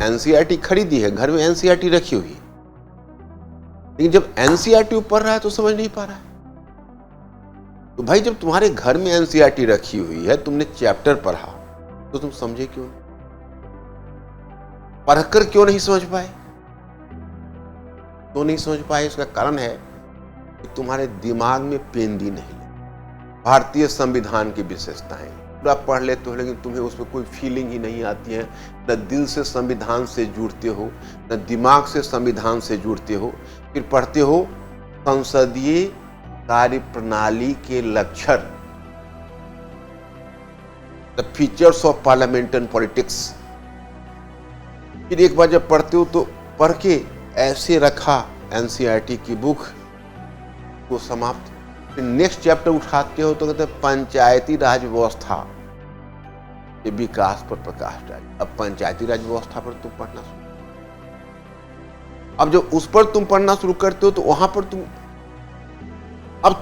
NCERT खरीदी है, घर में एनसीईआरटी रखी हुई है, लेकिन जब एनसीईआरटी पढ़ रहा है तो समझ नहीं पा रहा है। तो भाई जब तुम्हारे घर में एनसीईआरटी रखी हुई है, तुमने चैप्टर पढ़ा, तो तुम समझे क्यों नहीं? पढ़कर क्यों नहीं समझ पाए? क्यों नहीं समझ पाए? इसका कारण है कि तुम्हारे दिमाग में पेंदी नहीं है। भारतीय संविधान की विशेषताएं पूरा पढ़ लेते हो, लेकिन तुम्हें उसमें कोई फीलिंग ही नहीं आती है। न दिल से संविधान से जुड़ते हो, न दिमाग से संविधान से जुड़ते हो। फिर पढ़ते हो संसदीय कार्य प्रणाली के लक्षण, the features of parliamentary politics. फिर एक बार जब पढ़ते हो तो पढ़ के ऐसे रखा एनसीईआरटी की बुक को समाप्त। फिर नेक्स्ट चैप्टर उठाते हो तो कहते हैं पंचायती राज व्यवस्था के विकास पर प्रकाश डाली। अब पंचायती राज व्यवस्था पर तुम पढ़ना शुरू, अब जब उस पर तुम पढ़ना शुरू करते हो तो वहां पर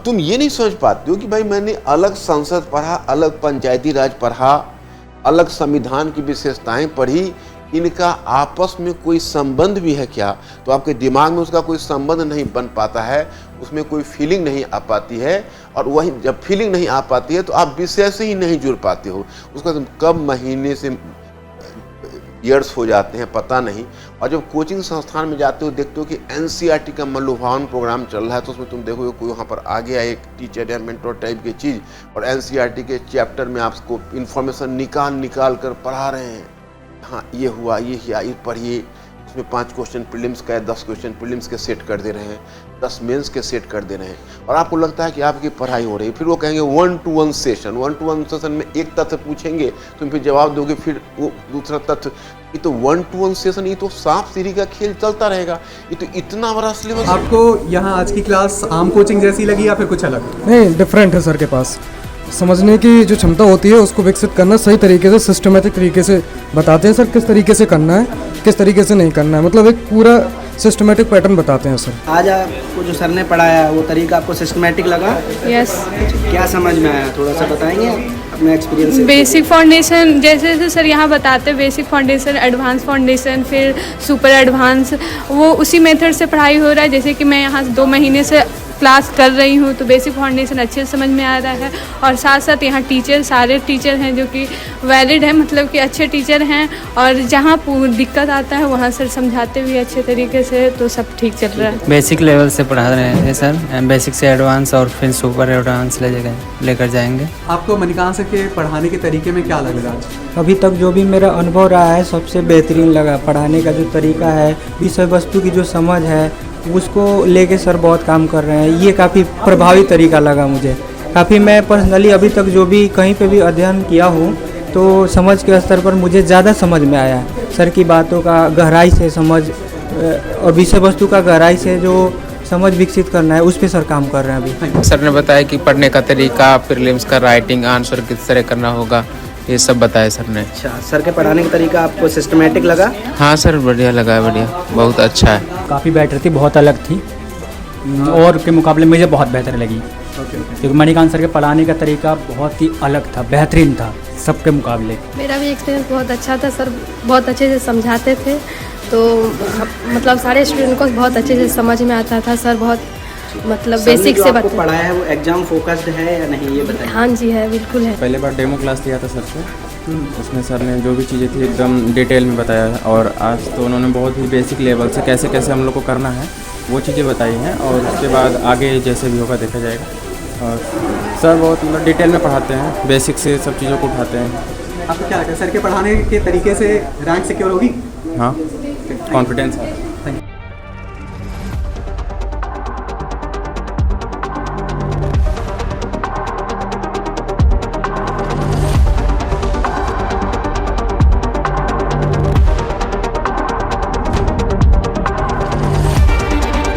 तुम ये नहीं समझ पाते हो कि भाई मैंने अलग संसद पढ़ा, अलग पंचायती राज पढ़ा, अलग संविधान की विशेषताएं पढ़ी, इनका आपस में कोई संबंध भी है क्या? तो आपके दिमाग में उसका कोई संबंध नहीं बन पाता है, उसमें कोई फीलिंग नहीं आ पाती है। और वही जब फीलिंग नहीं आ पाती है तो आप विषय से ही नहीं जुड़ पाते हो। उसका तुम कब महीने से ईयर्स हो जाते हैं पता नहीं। और जब कोचिंग संस्थान में जाते हो देखते हो कि एनसीईआरटी का मनोभावन प्रोग्राम चल रहा है, तो उसमें तुम देखोगे कोई वहाँ पर आ गया एक टीचर या मेंटर टाइप की चीज़, और एनसीईआरटी के चैप्टर में आपको इन्फॉर्मेशन निकाल कर पढ़ा रहे हैं। हाँ ये हुआ, ये किया, ये पढ़िए। उसमें 5 क्वेश्चन प्रीलिम्स का है, 10 क्वेश्चन प्रीलिम्स के सेट कर दे रहे हैं, 10 मेंस के सेट कर दे रहे हैं, और आपको लगता है कि आपकी पढ़ाई हो रही है। फिर वो कहेंगे 1-to-1 सेशन। 1-to-1 सेशन में एक तथ्य पूछेंगे, तुम फिर जवाब दोगे, फिर वो दूसरा तथ्य। ये तो 1-to-1 सेशन, ये तो सांप सीढ़ी का खेल चलता रहेगा। ये तो इतना बड़ा सिलेबस। आपको यहाँ आज की क्लास आम कोचिंग जैसी लगी या फिर कुछ अलग? नहीं, डिफरेंट है सर के पास। समझने की जो क्षमता होती है उसको विकसित करना सही तरीके से, सिस्टमेटिक तरीके से बताते हैं सर, किस तरीके से करना है, किस तरीके से नहीं करना है। मतलब एक पूरा सिस्टमेटिक पैटर्न बताते हैं सर। आज आपको जो सर ने पढ़ाया वो तरीका आपको सिस्टमेटिक लगा? यस। क्या समझ में आया, थोड़ा सा बताएंगे अपने एक्सपीरियंस से? बेसिक फाउंडेशन जैसे जैसे सर यहाँ बताते हैं, बेसिक फाउंडेशन, एडवांस फाउंडेशन, फिर सुपर एडवांस, वो उसी मेथड से पढ़ाई हो रहा है। जैसे कि मैं यहाँ 2 महीने से क्लास कर रही हूँ, तो बेसिक फाउंडेशन अच्छे से समझ में आ रहा है। और साथ साथ यहाँ टीचर, सारे टीचर हैं जो कि वैलिड है, मतलब कि अच्छे टीचर हैं। और जहाँ दिक्कत आता है वहाँ सर समझाते भी अच्छे तरीके से, तो सब ठीक चल रहा है। बेसिक लेवल से पढ़ा रहे थे सर, बेसिक से एडवांस और फिर सुपर एडवांस लेकर जाएंगे। आपको मणिकांत सर के पढ़ाने के तरीके में क्या लग रहा है? अभी तक जो भी मेरा अनुभव रहा है सबसे बेहतरीन लगा। पढ़ाने का जो तरीका है, विषय वस्तु की जो समझ है, उसको लेके सर बहुत काम कर रहे हैं। ये काफ़ी प्रभावी तरीका लगा मुझे। काफ़ी मैं पर्सनली अभी तक जो भी कहीं पे भी अध्ययन किया हूँ तो समझ के स्तर पर मुझे ज़्यादा समझ में आया है। सर की बातों का गहराई से समझ और विषय वस्तु का गहराई से जो समझ विकसित करना है उस पर सर काम कर रहे हैं अभी। सर ने बताया कि पढ़ने का तरीका, प्रीलिम्स का राइटिंग आंसर किस तरह करना होगा, ये सब बताया सर ने। अच्छा, सर के पढ़ाने का तरीका आपको सिस्टमेटिक लगा? हाँ सर, बढ़िया लगा, बढ़िया, बहुत अच्छा है। काफ़ी बेटर थी, बहुत अलग थी और के मुकाबले मुझे बहुत बेहतर लगी। क्योंकि मणिकांत सर के पढ़ाने का तरीका बहुत ही अलग था, बेहतरीन था सबके मुकाबले। मेरा भी एक्सपीरियंस बहुत अच्छा था। सर बहुत अच्छे से समझाते थे, तो मतलब सारे स्टूडेंट को बहुत अच्छे से समझ में आता था। सर बहुत मतलब बेसिक से पढ़ाया है वो एग्जाम फोकस्ड है या नहीं, ये बताइए। हाँ जी है, बिल्कुल है। पहले बार डेमो क्लास लिया था सर से, उसमें सर ने जो भी चीज़ें थी एकदम डिटेल में बताया है। और आज तो उन्होंने बहुत ही बेसिक लेवल से कैसे कैसे हम लोग को करना है वो चीज़ें बताई हैं, और उसके बाद आगे जैसे भी होगा देखा जाएगा। और सर बहुत मतलब डिटेल में पढ़ाते हैं, बेसिक से सब चीज़ों को उठाते हैं। आपको क्या लगता है सर के पढ़ाने के तरीके से रैंक सिक्योर होगी? हाँ, कॉन्फिडेंस है।